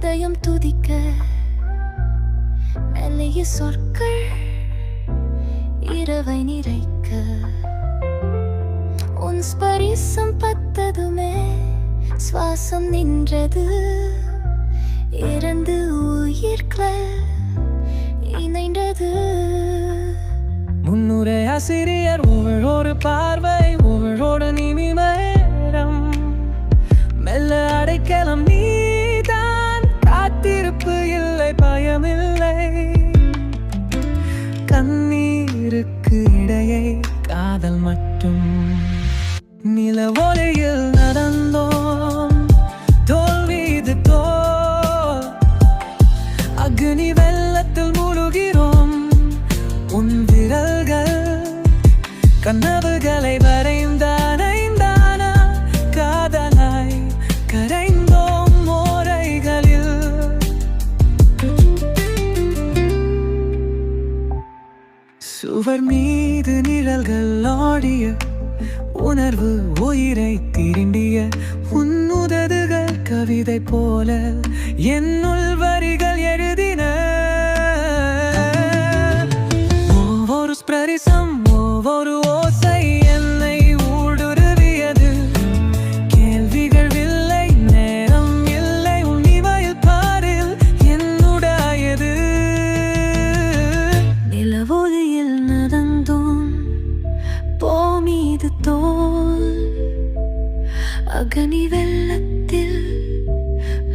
இதயம் துதிக்க மெல்லிய சொற்கள் இரவை நிறைக்க உன் ஸ்பரிசம் பத்ததுமே சுவாசம் நின்றது இறந்து உயிர்கள் இணைந்தது முன்னுரை ஆசிரியர் ஒவ்வொரு பார்வை ஒவ்வொரு நிமிடம் மெல்ல அடைக்கலம் நீதான் காத்திருப்பு இல்லை பயமில்லை கண்ணீருக்கு இடையே காதல் மட்டும் நில ஒளியில் நடந்தோம் தோல்வீது தோல் அக்னி வெள்ளத்தில் முழுகிறோம் உன் விரல்கள் கனவுகளை வரைந்தான காதலாய் கரைந்தோம் மோரைகளில் சுவர் மீது நிழல்கள் ஆடிய உணர்வு உயிரை திரும்பிய உன் உதடுகள் கவிதை போல என்னுள் வரிகள் எழுதின ஒவ்வொரு ஸ்பரிசம் ஒவ்வொரு ஓசை என்னை ஊடுருவியது கேள்விகள் இல்லை நேரம் இல்லை உன் இவையில் பாரில் என்னுடையது நிலவொளியில் நடந்தோம் போமீது தோல் அகனி வெள்ளத்தில்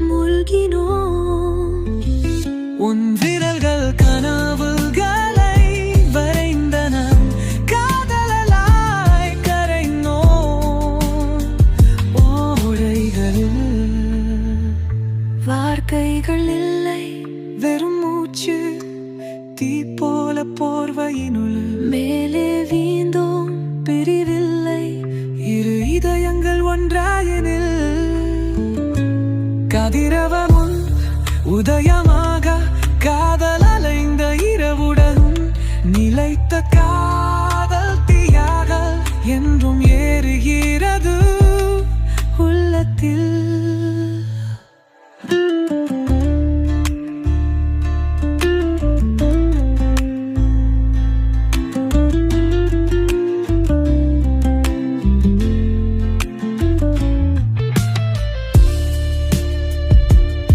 மூழ்கினோம் உன் விரல்கள் கனவுகளை வரைந்தன காதலாய் கரைந்தோம் ஓடைகளில் வார்த்தைகள் இல்லை வெறும் மூச்சு தீ போல போர்வையினுள் மேலே வீழ்ந்தோம் பிரிவில்லை இரு இதயங்கள் ஒன்றாயனில் கதிரவமும் உதயமாக காதல் அலைந்த இரவுடன் நிலைத்த காதல் தீயாக என்றும் ஏறுகிறது உள்ளத்தில்